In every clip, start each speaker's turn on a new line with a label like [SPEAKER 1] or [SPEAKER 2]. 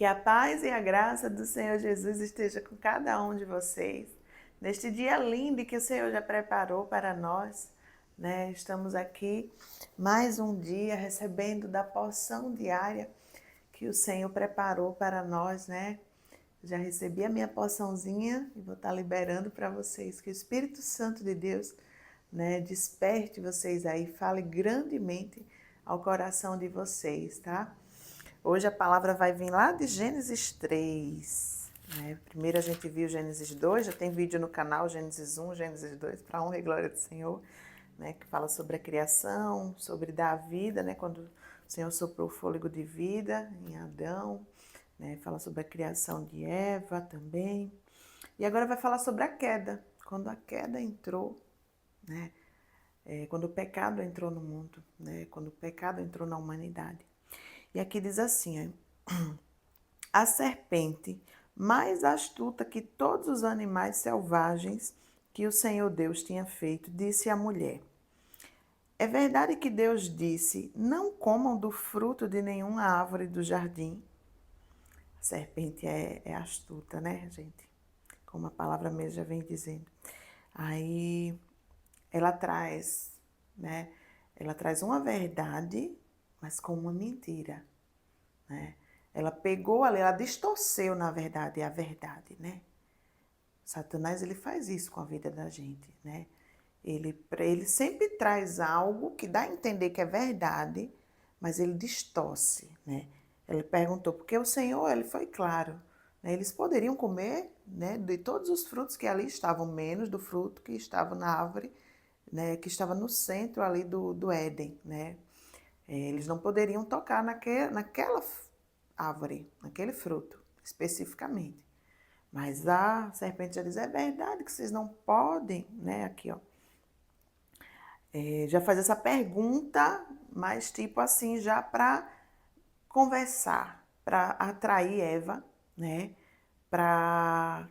[SPEAKER 1] Que a paz e a graça do Senhor Jesus esteja com cada um de vocês. Neste dia lindo que o Senhor já preparou para nós, né? Estamos aqui mais um dia recebendo da porção diária que o Senhor preparou para nós, né? Já recebi a minha porçãozinha e vou estar liberando para vocês. Que o Espírito Santo de Deus, né, desperte vocês aí, fale grandemente ao coração de vocês, tá? Hoje a palavra vai vir lá de Gênesis 3. Né? Primeiro a gente viu Gênesis 2, já tem vídeo no canal Gênesis 1, Gênesis 2, para a honra e glória do Senhor, né? Que fala sobre a criação, sobre dar a vida, né? Quando o Senhor soprou o fôlego de vida em Adão, né? Fala sobre a criação de Eva também. E agora vai falar sobre a queda, quando a queda entrou, né? Quando o pecado entrou no mundo, né? Quando o pecado entrou na humanidade. E aqui diz assim, ó, a serpente, mais astuta que todos os animais selvagens que o Senhor Deus tinha feito, disse à mulher: é verdade que Deus disse, não comam do fruto de nenhuma árvore do jardim? A serpente é astuta, né, gente? Como a palavra mesmo já vem dizendo. Aí ela traz, né? Ela traz uma verdade, mas com uma mentira, né? Ela pegou ali, ela distorceu, na verdade, a verdade, né? Satanás, ele faz isso com a vida da gente, né? Ele sempre traz algo que dá a entender que é verdade, mas ele distorce, né? Ele perguntou, porque o Senhor, ele foi claro, né? Eles poderiam comer, né, de todos os frutos que ali estavam, menos do fruto que estava na árvore, né, que estava no centro ali do Éden, né? Eles não poderiam tocar naquela árvore, naquele fruto, especificamente. Mas a serpente já diz, é verdade que vocês não podem, né? Aqui, ó. Já faz essa pergunta, mas tipo assim, já para conversar, para atrair Eva, né? Para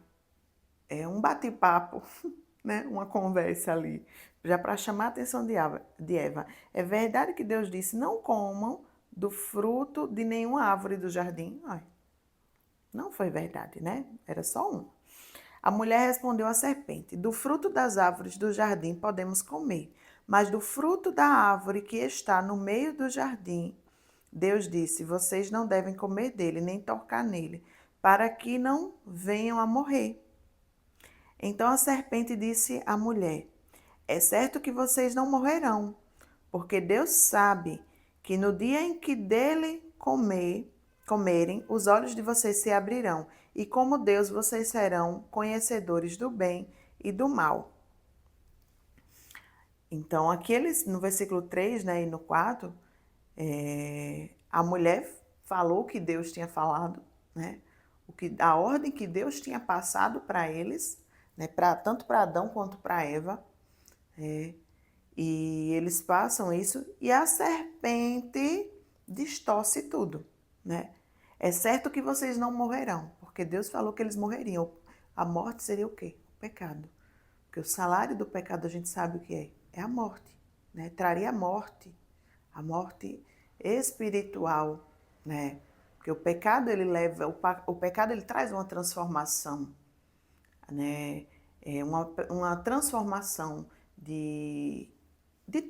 [SPEAKER 1] um bate-papo, né? Uma conversa ali, já para chamar a atenção de Eva. É verdade que Deus disse, não comam do fruto de nenhuma árvore do jardim? Ai, não foi verdade, né? Era só um. A mulher respondeu à serpente: do fruto das árvores do jardim podemos comer, mas do fruto da árvore que está no meio do jardim, Deus disse: vocês não devem comer dele, nem tocar nele, para que não venham a morrer. Então a serpente disse à mulher: é certo que vocês não morrerão, porque Deus sabe que no dia em que dele comerem, os olhos de vocês se abrirão, e como Deus vocês serão conhecedores do bem e do mal. Então, aqui no versículo 3, né, e no 4, a mulher falou o que Deus tinha falado, né, a ordem que Deus tinha passado para eles, né, tanto para Adão quanto para Eva, e eles passam isso e a serpente distorce tudo, né? É certo que vocês não morrerão, porque Deus falou que eles morreriam. A morte seria o quê? O pecado. Porque o salário do pecado a gente sabe o que é. É a morte, né? Traria a morte espiritual, né? Porque o pecado ele leva, o pecado ele traz uma transformação, né? Uma transformação de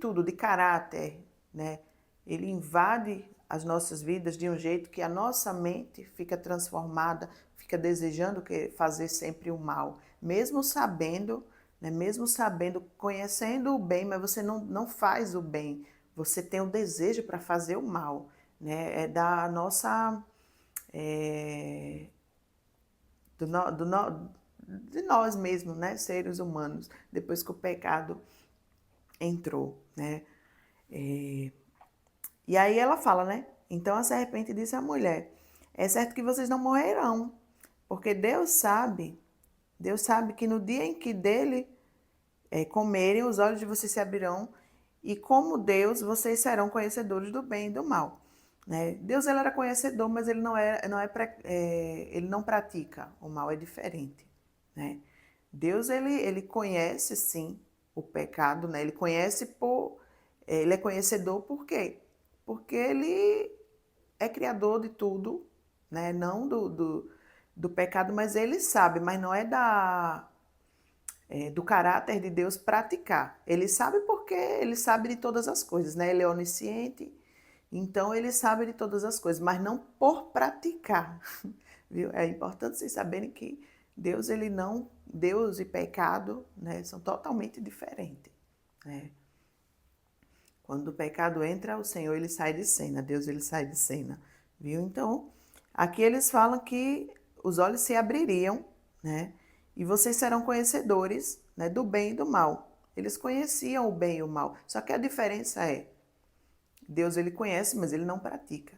[SPEAKER 1] tudo, de caráter, né? Ele invade as nossas vidas de um jeito que a nossa mente fica transformada, fica desejando fazer sempre o mal, mesmo sabendo, né? Mesmo sabendo, conhecendo o bem, mas você não faz o bem, você tem o desejo para fazer o mal, né? É da nossa do, no, do, no, de nós mesmos, né, seres humanos, depois que o pecado entrou, né? E aí ela fala, né? Então a serpente disse à mulher: é certo que vocês não morrerão, porque Deus sabe que no dia em que dele comerem, os olhos de vocês se abrirão, e como Deus, vocês serão conhecedores do bem e do mal. Né? Deus ele era conhecedor, mas ele ele não pratica o mal, é diferente. Né? Deus ele conhece sim o pecado, né? Ele é conhecedor por quê? Porque ele é criador de tudo, né? Não do pecado, mas ele sabe, mas não é do caráter de Deus praticar. Ele sabe porque ele sabe de todas as coisas, né? Ele é onisciente, então ele sabe de todas as coisas, mas não por praticar, viu? É importante vocês saberem que Deus e pecado, né, são totalmente diferentes, né? Quando o pecado entra, o Senhor ele sai de cena, Deus ele sai de cena, viu? Então, aqui eles falam que os olhos se abririam, né? E vocês serão conhecedores, né, do bem e do mal. Eles conheciam o bem e o mal, só que a diferença é, Deus ele conhece, mas ele não pratica.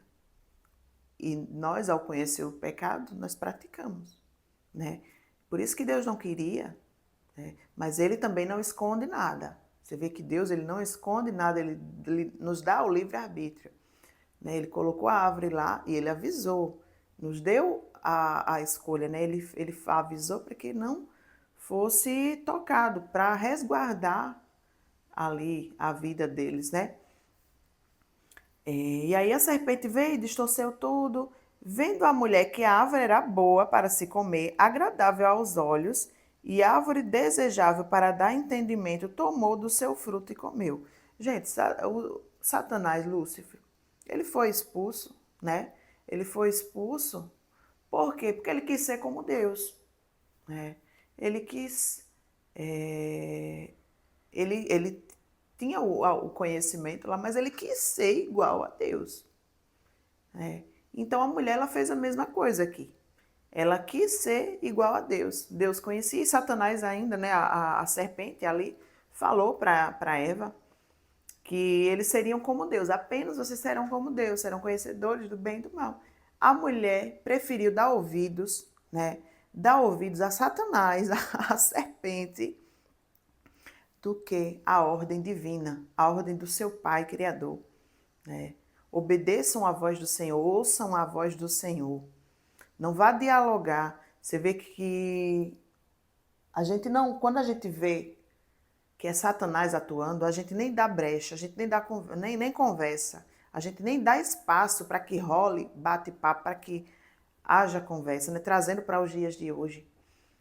[SPEAKER 1] E nós, ao conhecer o pecado, nós praticamos, né? Por isso que Deus não queria, né? Mas ele também não esconde nada. Você vê que Deus ele não esconde nada, ele nos dá o livre-arbítrio, né? Ele colocou a árvore lá e ele avisou, nos deu a escolha, né? Ele avisou para que não fosse tocado, para resguardar ali a vida deles, né? E aí a serpente veio e distorceu tudo, vendo a mulher que a árvore era boa para se comer, agradável aos olhos, e árvore desejável para dar entendimento, tomou do seu fruto e comeu. Gente, o Satanás, Lúcifer, ele foi expulso, né? Ele foi expulso, por quê? Porque ele quis ser como Deus, né? Ele quis, é, ele tinha o conhecimento lá, mas ele quis ser igual a Deus, né? Então a mulher ela fez a mesma coisa aqui. Ela quis ser igual a Deus. Deus conhecia e Satanás ainda, né? A serpente ali falou para Eva que eles seriam como Deus. Apenas vocês serão como Deus, serão conhecedores do bem e do mal. A mulher preferiu dar ouvidos, né? Dar ouvidos a Satanás, a serpente, do que a ordem divina, a ordem do seu Pai Criador, né? Obedeçam a voz do Senhor, ouçam a voz do Senhor. Não vá dialogar. Você vê que a gente não, quando a gente vê que é Satanás atuando, a gente nem dá brecha, a gente nem conversa, a gente nem dá espaço para que role bate-papo, para que haja conversa, né? Trazendo para os dias de hoje.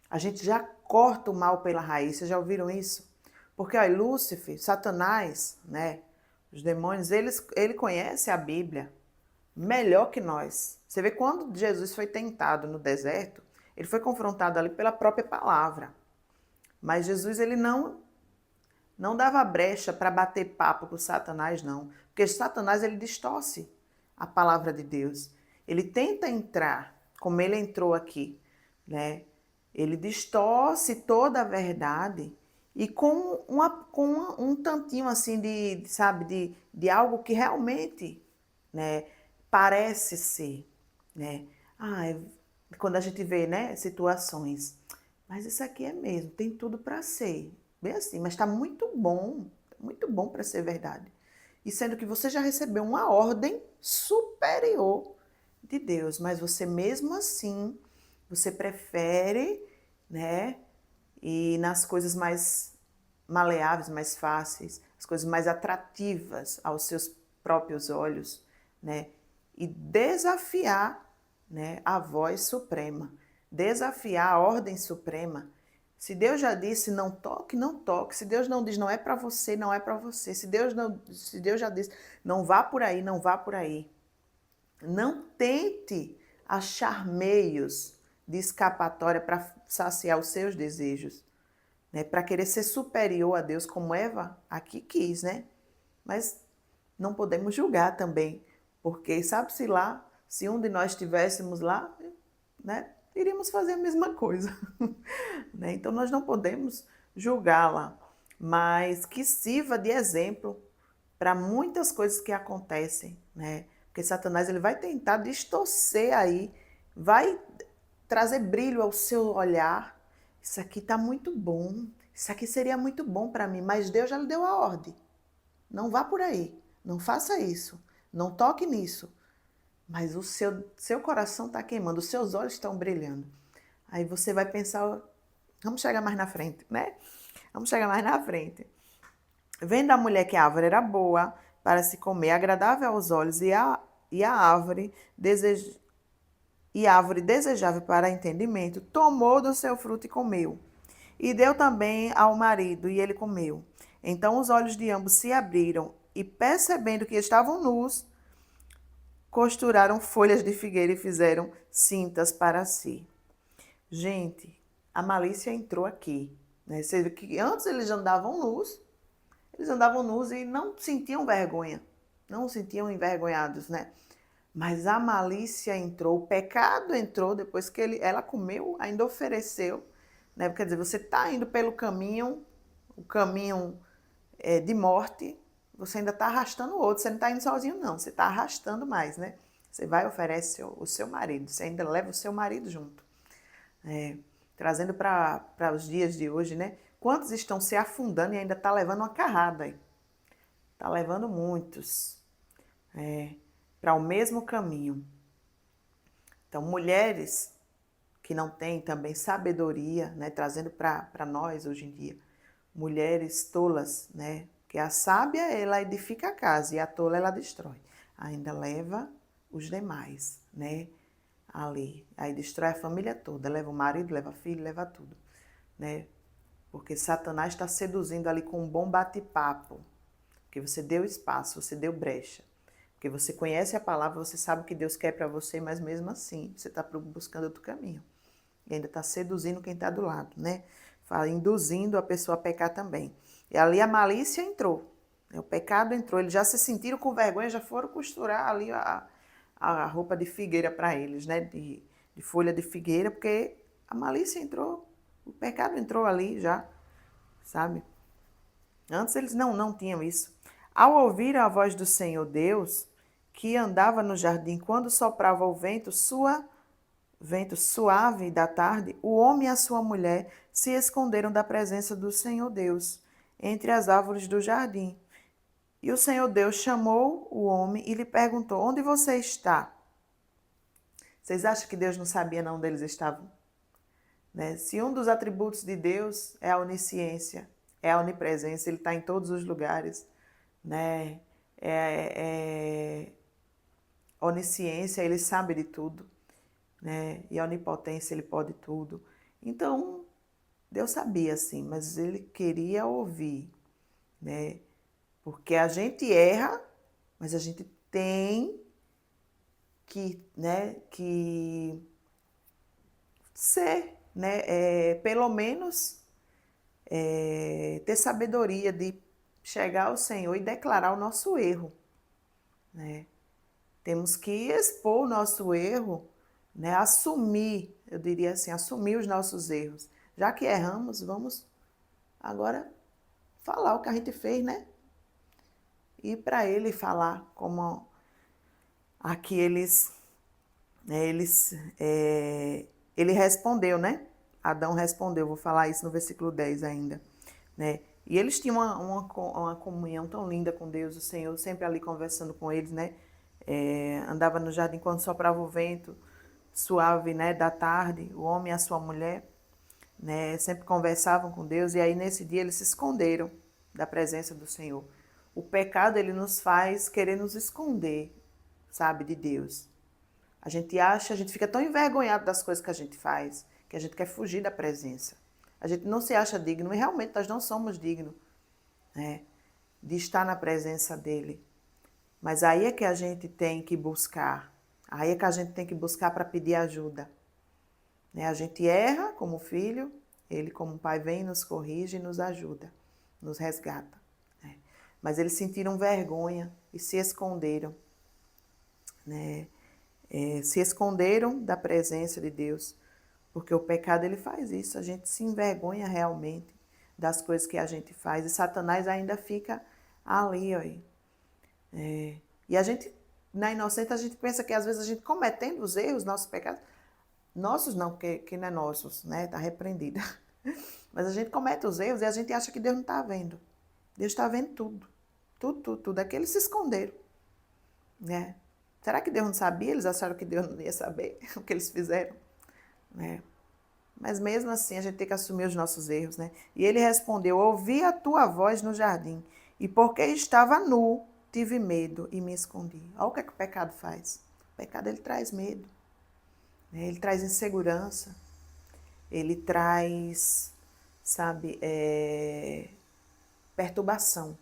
[SPEAKER 1] A gente já corta o mal pela raiz, vocês já ouviram isso? Porque ó, Lúcifer, Satanás, né? Os demônios, ele conhece a Bíblia melhor que nós. Você vê quando Jesus foi tentado no deserto, ele foi confrontado ali pela própria palavra. Mas Jesus ele não dava brecha para bater papo com Satanás, não. Porque Satanás ele distorce a palavra de Deus. Ele tenta entrar, como ele entrou aqui, né? Ele distorce toda a verdade e com um tantinho assim sabe, de algo que realmente, né, parece ser, né? Quando a gente vê, né, situações, mas isso aqui é mesmo, tem tudo para ser, bem assim, mas está muito bom para ser verdade. E sendo que você já recebeu uma ordem superior de Deus, mas você mesmo assim, você prefere, né, ir nas coisas mais maleáveis, mais fáceis, as coisas mais atrativas aos seus próprios olhos, né, e desafiar, né, a voz suprema, desafiar a ordem suprema. Se Deus já disse não toque, não toque. Se Deus não diz não é para você, não é para você. Se Deus já disse não vá por aí, não vá por aí. Não tente achar meios de escapatória para saciar os seus desejos, né? Para querer ser superior a Deus, como Eva aqui quis, né? Mas não podemos julgar também, porque sabe-se lá, se um de nós estivéssemos lá, né? Iríamos fazer a mesma coisa, né? Então nós não podemos julgá-la, mas que sirva de exemplo para muitas coisas que acontecem, né? Porque Satanás ele vai tentar distorcer aí, vai trazer brilho ao seu olhar. Isso aqui está muito bom, isso aqui seria muito bom para mim, mas Deus já lhe deu a ordem. Não vá por aí, não faça isso, não toque nisso. Mas o seu coração está queimando, os seus olhos estão brilhando. Aí você vai pensar, vamos chegar mais na frente, né? Vamos chegar mais na frente. Vendo a mulher que a árvore era boa para se comer, agradável aos olhos, e a árvore e árvore desejável para entendimento, tomou do seu fruto e comeu. E deu também ao marido, e ele comeu. Então os olhos de ambos se abriram, e percebendo que estavam nus, costuraram folhas de figueira e fizeram cintas para si. Gente, a malícia entrou aqui. Né? Você vê que antes eles andavam nus e não sentiam vergonha, não se sentiam envergonhados, né? Mas a malícia entrou, o pecado entrou depois que ela comeu, ainda ofereceu, né? Quer dizer, você está indo pelo caminho, o caminho de morte, você ainda está arrastando o outro, você não está indo sozinho não, você está arrastando mais, né? Você vai e oferece o seu marido, você ainda leva o seu marido junto. Trazendo para os dias de hoje, né? Quantos estão se afundando e ainda está levando uma carrada aí? Está levando muitos para o mesmo caminho. Então, mulheres que não têm também sabedoria, né? Trazendo para nós hoje em dia, mulheres tolas, né? Que a sábia, ela edifica a casa e a tola, ela destrói. Ainda leva os demais, né? Ali. Aí destrói a família toda, leva o marido, leva a filha, leva tudo, né? Porque Satanás está seduzindo ali com um bom bate-papo, porque você deu espaço, você deu brecha, porque você conhece a palavra, você sabe o que Deus quer para você, mas mesmo assim você está buscando outro caminho. E ainda está seduzindo quem está do lado, né? Induzindo a pessoa a pecar também. E ali a malícia entrou, né? O pecado entrou, eles já se sentiram com vergonha, já foram costurar ali a roupa de figueira para eles, né? De folha de figueira, porque a malícia entrou, o pecado entrou ali já, sabe? Antes eles não tinham isso. Ao ouvir a voz do Senhor Deus, que andava no jardim quando soprava o vento suave da tarde, o homem e a sua mulher se esconderam da presença do Senhor Deus, entre as árvores do jardim. E o Senhor Deus chamou o homem e lhe perguntou: onde você está? Vocês acham que Deus não sabia não onde eles estavam? Né? Se um dos atributos de Deus é a onisciência, é a onipresença, ele está em todos os lugares, né? Onisciência, ele sabe de tudo, né? E a onipotência, ele pode tudo. Então, Deus sabia sim, mas ele queria ouvir, né? Porque a gente erra, mas a gente tem que ser, né? Pelo menos ter sabedoria de chegar ao Senhor e declarar o nosso erro, né? Temos que expor o nosso erro, né? Assumir, eu diria assim, assumir os nossos erros. Já que erramos, vamos agora falar o que a gente fez, né? E para ele falar como aqui ele respondeu, né? Adão respondeu, vou falar isso no versículo 10 ainda, né? E eles tinham uma comunhão tão linda com Deus, o Senhor sempre ali conversando com eles, né? Andava no jardim quando soprava o vento suave, né, da tarde, o homem e a sua mulher, né, sempre conversavam com Deus, e aí nesse dia eles se esconderam da presença do Senhor. O pecado, ele nos faz querer nos esconder, sabe, de Deus. A gente fica tão envergonhado das coisas que a gente faz, que a gente quer fugir da presença. A gente não se acha digno, e realmente nós não somos dignos, né, de estar na presença dele. Mas aí é que a gente tem que buscar, aí é que a gente tem que buscar para pedir ajuda. Né? A gente erra como filho, ele como pai vem, nos corrige e nos ajuda, nos resgata. Né? Mas eles sentiram vergonha e se esconderam. Né? Se esconderam da presença de Deus, porque o pecado ele faz isso, a gente se envergonha realmente das coisas que a gente faz, e Satanás ainda fica ali, ó. E a gente, na inocência, a gente pensa que às vezes a gente cometendo os erros, nossos pecados, nossos não, que não é nossos, né? Está repreendida. Mas a gente comete os erros e a gente acha que Deus não está vendo. Deus está vendo tudo. Tudo, tudo, tudo. É que eles se esconderam. Né? Será que Deus não sabia? Eles acharam que Deus não ia saber o que eles fizeram? Né? Mas mesmo assim a gente tem que assumir os nossos erros. Né? E ele respondeu: ouvi a tua voz no jardim, e porque estava nu, tive medo e me escondi. Olha o que é que o pecado faz. O pecado ele traz medo. né? Ele traz insegurança, ele traz, sabe, perturbação.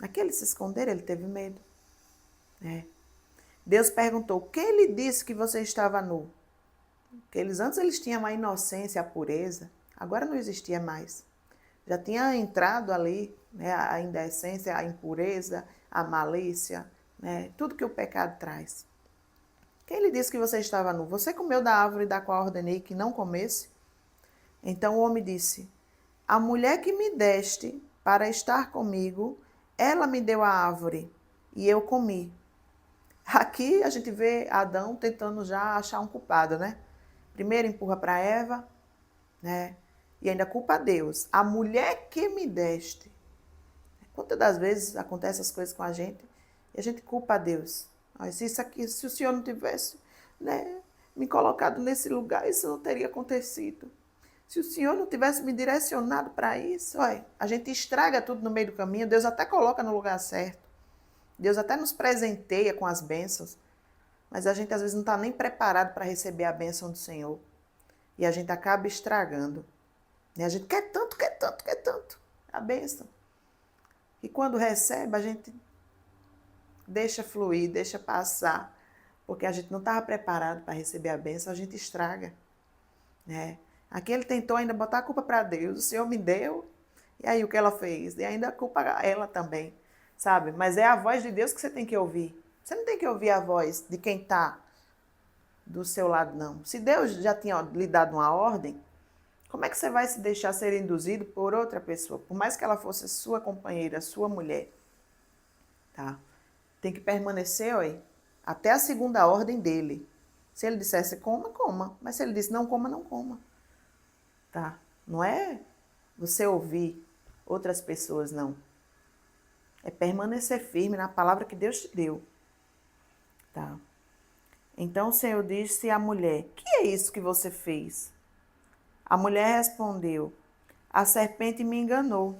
[SPEAKER 1] Aquele se esconder, ele teve medo, né? Deus perguntou, quem lhe disse que você estava nu? Porque antes eles tinham a inocência, a pureza, agora não existia mais. Já tinha entrado ali, né, a indecência, a impureza, a malícia, né, tudo que o pecado traz. Quem lhe disse que você estava nu? Você comeu da árvore da qual ordenei que não comesse? Então o homem disse, a mulher que me deste para estar comigo, ela me deu a árvore e eu comi. Aqui a gente vê Adão tentando já achar um culpado, né? Primeiro empurra para Eva, né? E ainda culpa a Deus. A mulher que me deste. Quantas das vezes acontecem essas coisas com a gente e a gente culpa a Deus. Se isso aqui, se o Senhor não tivesse, né, me colocado nesse lugar, isso não teria acontecido. Se o Senhor não tivesse me direcionado para isso, olha, a gente estraga tudo no meio do caminho, Deus até coloca no lugar certo. Deus até nos presenteia com as bênçãos, mas a gente às vezes não está nem preparado para receber a bênção do Senhor. E a gente acaba estragando. E a gente quer tanto, quer tanto, quer tanto a bênção. E quando recebe, a gente deixa fluir, deixa passar, porque a gente não estava preparado para receber a bênção, a gente estraga, né? Aqui ele tentou ainda botar a culpa para Deus, o Senhor me deu, e aí o que ela fez? E ainda a culpa ela também, sabe? Mas é a voz de Deus que você tem que ouvir. Você não tem que ouvir a voz de quem está do seu lado, não. Se Deus já tinha lhe dado uma ordem, como é que você vai se deixar ser induzido por outra pessoa? Por mais que ela fosse sua companheira, sua mulher, tá? Tem que permanecer, oi, até a segunda ordem dele. Se ele dissesse coma, coma. Mas se ele disse não coma, não coma. Tá? Não é você ouvir outras pessoas, não. É permanecer firme na palavra que Deus te deu. Tá? Então o Senhor disse à mulher, que é isso que você fez? A mulher respondeu, a serpente me enganou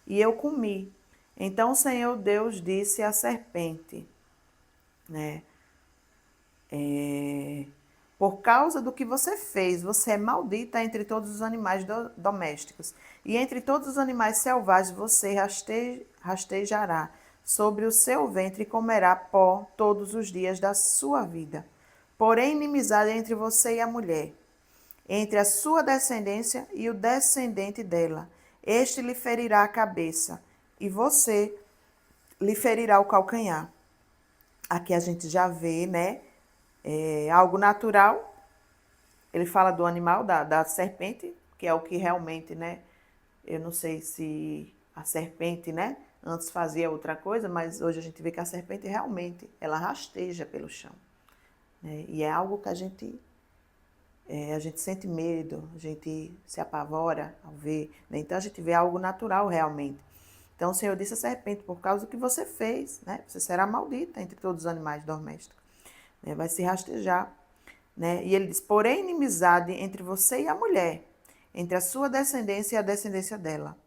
[SPEAKER 1] e eu comi. Então o Senhor Deus disse à serpente, né? Por causa do que você fez, você é maldita entre todos os animais domésticos. E entre todos os animais selvagens você rastejará sobre o seu ventre e comerá pó todos os dias da sua vida. Porém, inimizade entre você e a mulher, entre a sua descendência e o descendente dela. Este lhe ferirá a cabeça e você lhe ferirá o calcanhar. Aqui a gente já vê, né? Algo natural. Ele fala do animal, da serpente, que é o que realmente, né? Eu não sei se a serpente, né? Antes fazia outra coisa, mas hoje a gente vê que a serpente realmente, ela rasteja pelo chão. Né? E é algo que a gente sente medo, a gente se apavora ao ver. Né? Então a gente vê algo natural realmente. Então o Senhor disse à serpente, por causa do que você fez, né? Você será maldita entre todos os animais domésticos. Né? Vai se rastejar. Né? E ele diz, porém inimizade entre você e a mulher, entre a sua descendência e a descendência dela.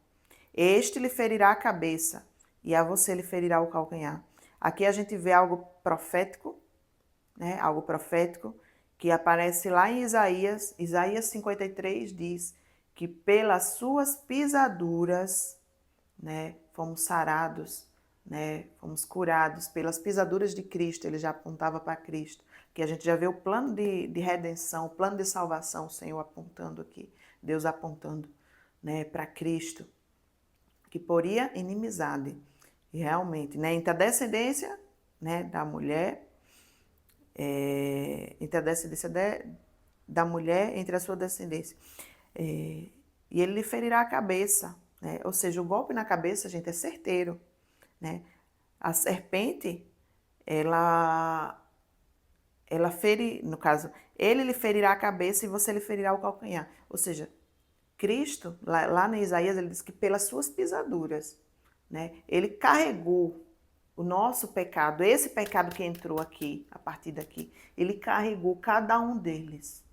[SPEAKER 1] Este lhe ferirá a cabeça e a você lhe ferirá o calcanhar. Aqui a gente vê algo profético, né? Algo profético que aparece lá em Isaías. Isaías 53 diz que pelas suas pisaduras, né, fomos sarados, né, fomos curados. Pelas pisaduras de Cristo, ele já apontava para Cristo. Que a gente já vê o plano de redenção, o plano de salvação, o Senhor apontando aqui, Deus apontando, né, para Cristo, que poria inimizade. E realmente, né, entre a descendência, né, da mulher, entre a descendência da mulher, entre a sua descendência. E ele lhe ferirá a cabeça, né? Ou seja, o golpe na cabeça, gente, é certeiro, né? A serpente, ela fere, no caso, ele lhe ferirá a cabeça e você lhe ferirá o calcanhar. Ou seja, Cristo, lá em Isaías, ele diz que pelas suas pisaduras, né, ele carregou o nosso pecado, esse pecado que entrou aqui, a partir daqui, ele carregou cada um deles.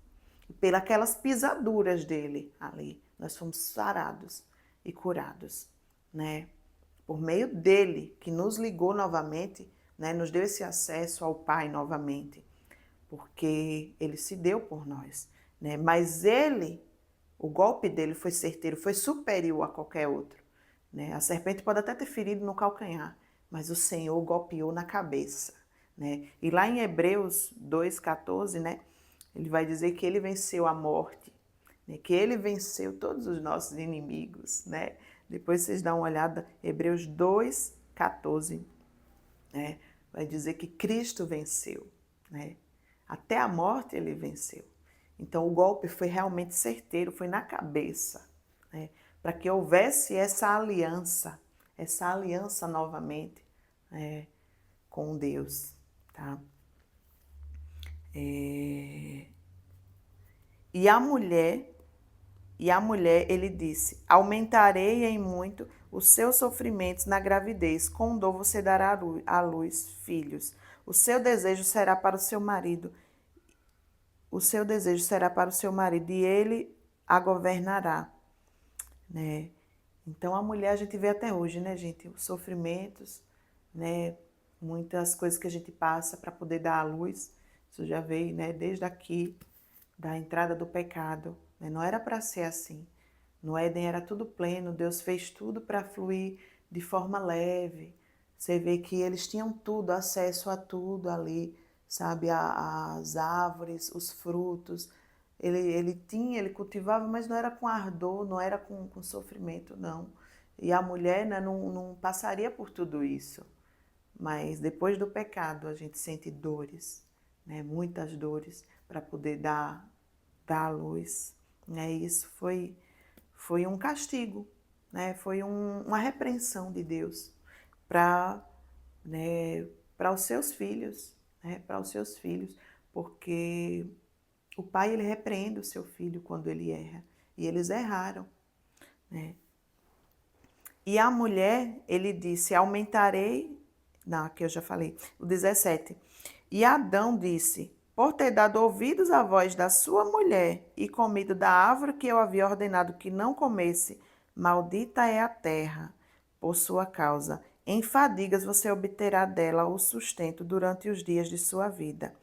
[SPEAKER 1] E pelas pisaduras dele ali, nós fomos sarados e curados, né? Por meio dele, que nos ligou novamente, né, nos deu esse acesso ao Pai novamente. porque ele se deu por nós, né? Mas o golpe dele foi certeiro, foi superior a qualquer outro, né? A serpente pode até ter ferido no calcanhar, mas o Senhor golpeou na cabeça, né? E lá em Hebreus 2,14, né? Ele vai dizer que ele venceu a morte, né? Que ele venceu todos os nossos inimigos, né? Depois vocês dão uma olhada, Hebreus 2,14, né? Vai dizer que Cristo venceu, né? Até a morte ele venceu. Então o golpe foi realmente certeiro, foi na cabeça, né? Para que houvesse essa aliança novamente, né, com Deus, tá? E a mulher, ele disse: aumentarei em muito os seus sofrimentos na gravidez, com dor você dará à luz filhos. O seu desejo será para o seu marido e ele a governará, né? Então a mulher a gente vê até hoje, né, gente, os sofrimentos, né, muitas coisas que a gente passa para poder dar à luz. Isso já veio, né, desde aqui da entrada do pecado, né? Não era para ser assim. No Éden era tudo pleno, Deus fez tudo para fluir de forma leve. Você vê que eles tinham tudo, acesso a tudo ali, sabe? As árvores, os frutos. Ele cultivava, mas não era com ardor, não era com sofrimento, não. E a mulher, né, não passaria por tudo isso. Mas depois do pecado a gente sente dores, né? Muitas dores para poder dar à luz. Né? E isso foi um castigo, né? Foi uma repreensão de Deus para, né, para os seus filhos, né? Para os seus filhos, porque o pai ele repreende o seu filho quando ele erra, e eles erraram, né? E a mulher, ele disse: aumentarei, não, aqui eu já falei, o 17. E Adão disse: por ter dado ouvidos à voz da sua mulher e comido da árvore que eu havia ordenado que não comesse, maldita é a terra por sua causa. Em fadigas você obterá dela o sustento durante os dias de sua vida.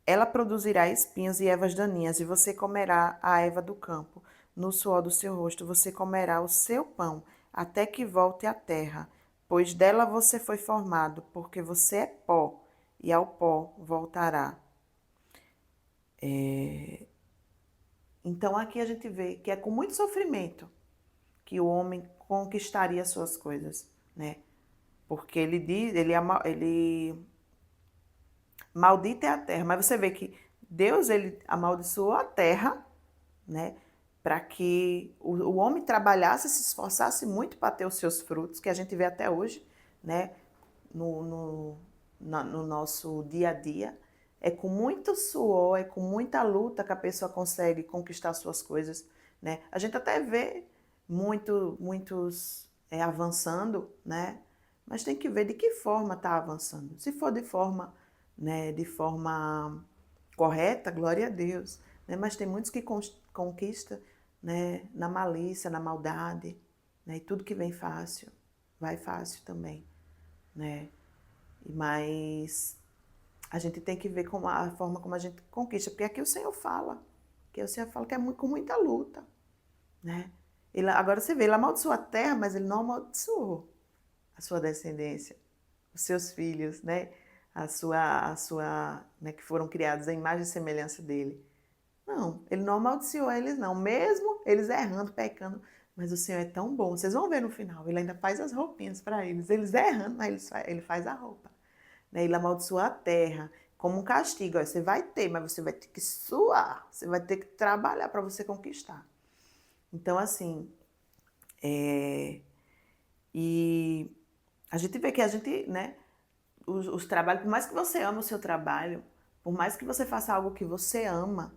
[SPEAKER 1] Ela produzirá espinhos e ervas daninhas, e você comerá a erva do campo. No suor do seu rosto você comerá o seu pão, até que volte à terra, pois dela você foi formado, porque você é pó, e ao pó voltará. Então aqui a gente vê que é com muito sofrimento que o homem conquistaria suas coisas, né? Porque ele diz, ele maldita é a terra, mas você vê que Deus ele amaldiçoou a terra, né? Para que o homem trabalhasse, se esforçasse muito para ter os seus frutos, que a gente vê até hoje, né? No nosso dia a dia. É com muito suor, é com muita luta que a pessoa consegue conquistar suas coisas, né? A gente até vê muitos avançando, né? Mas tem que ver de que forma está avançando. Se for de forma, né, de forma correta, glória a Deus, né? Mas tem muitos que conquistam, né, na malícia, na maldade, né? E tudo que vem fácil, vai fácil também, né? Mas a gente tem que ver como a forma como a gente conquista, porque aqui o Senhor fala, que o Senhor fala que é com muita luta, né? Agora você vê, ele amaldiçoou a terra, mas ele não amaldiçoou a sua descendência, os seus filhos, né? Né, que foram criados à imagem e semelhança dele. Não, ele não amaldiçoou eles não, mesmo eles errando, pecando, mas o Senhor é tão bom. Vocês vão ver no final, ele ainda faz as roupinhas para eles errando, mas ele faz a roupa. Né? Ele amaldiçoa a terra como um castigo. Ó, você vai ter, mas você vai ter que suar, você vai ter que trabalhar para você conquistar. Então, assim, e a gente vê que a gente, né, os trabalhos, por mais que você ama o seu trabalho, por mais que você faça algo que você ama,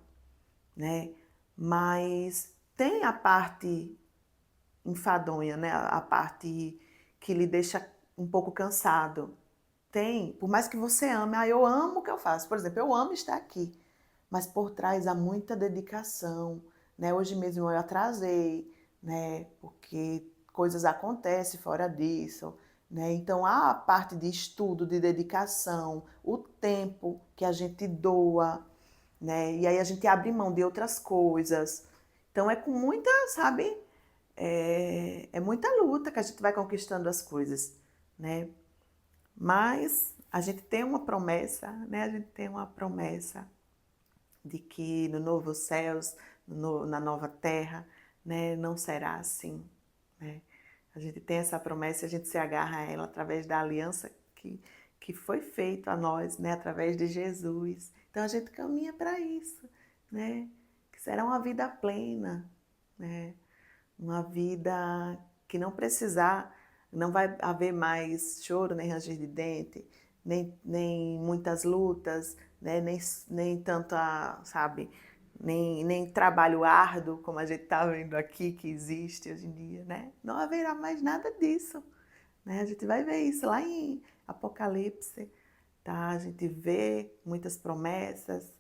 [SPEAKER 1] né, mas tem a parte enfadonha, né, a parte que lhe deixa um pouco cansado. Tem, por mais que você ame, eu amo o que eu faço. Por exemplo, eu amo estar aqui, mas por trás há muita dedicação, né? Hoje mesmo eu atrasei, né? Porque coisas acontecem fora disso. né? Então, há a parte de estudo, de dedicação, o tempo que a gente doa, né? E aí a gente abre mão de outras coisas. Então, é com muita, sabe? É muita luta que a gente vai conquistando as coisas, né? Mas a gente tem uma promessa, né? A gente tem uma promessa de que no novo céus, na nova terra, né, não será assim, né? A gente tem essa promessa e a gente se agarra a ela através da aliança que foi feita a nós, né, através de Jesus. Então a gente caminha para isso, né? Que será uma vida plena, né? Uma vida que não precisar, não vai haver mais choro, nem ranger de dente, nem muitas lutas, né? Nem tanta, sabe, nem trabalho árduo, como a gente está vendo aqui, que existe hoje em dia, né? Não haverá mais nada disso, né? A gente vai ver isso lá em Apocalipse, tá? A gente vê muitas promessas,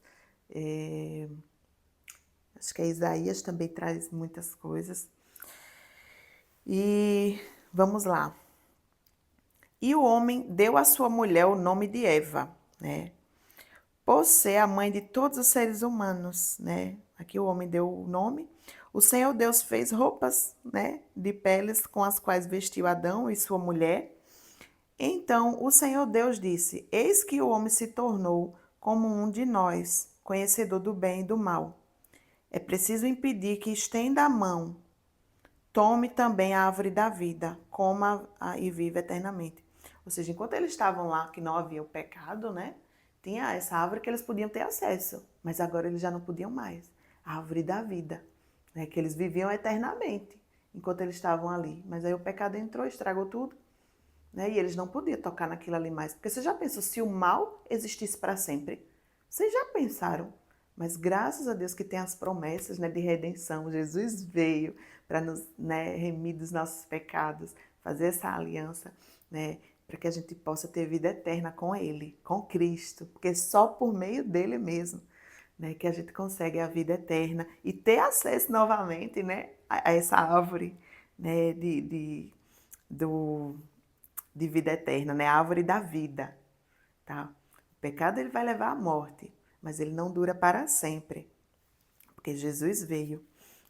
[SPEAKER 1] acho que a Isaías também traz muitas coisas. E vamos lá. E o homem deu à sua mulher o nome de Eva, né? Por ser a mãe de todos os seres humanos, né? Aqui o homem deu o nome. O Senhor Deus fez roupas, né, de peles com as quais vestiu Adão e sua mulher. Então o Senhor Deus disse: Eis que o homem se tornou como um de nós, conhecedor do bem e do mal. É preciso impedir que estenda a mão. Tome também a árvore da vida, coma e viva eternamente. Ou seja, enquanto eles estavam lá, que não havia o pecado, né? Tinha essa árvore que eles podiam ter acesso, mas agora eles já não podiam mais. A árvore da vida, né? Que eles viviam eternamente, enquanto eles estavam ali. Mas aí o pecado entrou, estragou tudo, né? E eles não podiam tocar naquilo ali mais. Porque você já pensou se o mal existisse para sempre? Vocês já pensaram? Mas graças a Deus que tem as promessas, né, de redenção. Jesus veio para nos, né, remir dos nossos pecados, fazer essa aliança, né, para que a gente possa ter vida eterna com Ele, com Cristo, porque só por meio dele mesmo, né, que a gente consegue a vida eterna e ter acesso novamente, né, a essa árvore, né, do, de vida eterna, né, a árvore da vida, tá? O pecado ele vai levar à morte, mas ele não dura para sempre, porque Jesus veio,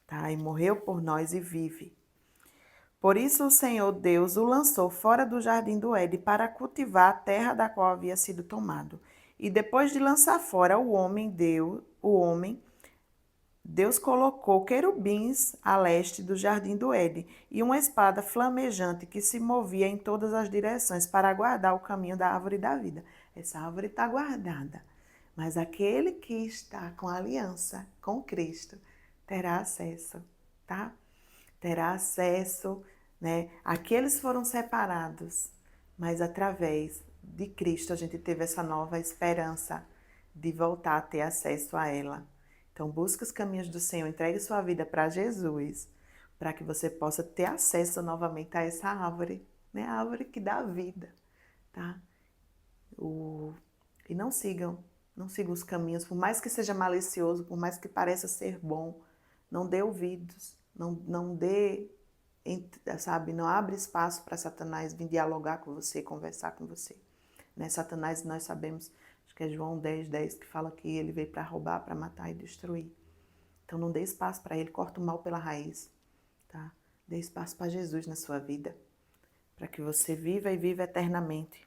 [SPEAKER 1] tá? E morreu por nós e vive. Por isso o Senhor Deus o lançou fora do jardim do Éden para cultivar a terra da qual havia sido tomado. E depois de lançar fora Deus colocou querubins a leste do jardim do Éden e uma espada flamejante que se movia em todas as direções para guardar o caminho da árvore da vida. Essa árvore está guardada, mas aquele que está com a aliança com Cristo terá acesso, tá? Terá acesso, né? Aqueles foram separados, mas através de Cristo a gente teve essa nova esperança de voltar a ter acesso a ela. Então, busque os caminhos do Senhor, entregue sua vida para Jesus, para que você possa ter acesso novamente a essa árvore, né? A árvore que dá vida, tá? E não sigam os caminhos, por mais que seja malicioso, por mais que pareça ser bom, não dê ouvidos, não dê, sabe, não abre espaço para Satanás vir dialogar com você, conversar com você. Né? Satanás, nós sabemos, acho que é João 10:10, que fala que ele veio para roubar, para matar e destruir. Então não dê espaço para ele, corta o mal pela raiz, tá? Dê espaço para Jesus na sua vida, para que você viva e viva eternamente.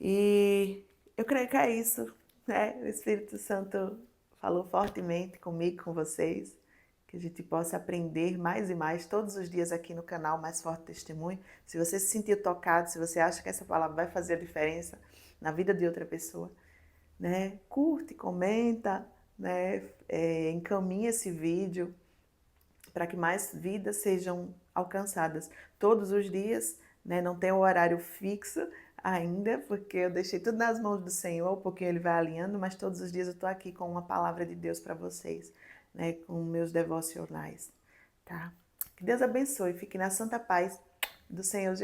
[SPEAKER 1] E eu creio que é isso, né? O Espírito Santo falou fortemente comigo, com vocês, que a gente possa aprender mais e mais todos os dias aqui no canal Mais Forte Testemunho. Se você se sentiu tocado, se você acha que essa palavra vai fazer a diferença na vida de outra pessoa, né? Curte, comenta, né? Encaminha esse vídeo para que mais vidas sejam alcançadas todos os dias, né? Não tem um horário fixo ainda, porque eu deixei tudo nas mãos do Senhor, um pouquinho Ele vai alinhando, mas todos os dias eu estou aqui com uma palavra de Deus para vocês, né? Com meus devocionais, tá? Que Deus abençoe, fique na santa paz do Senhor Jesus.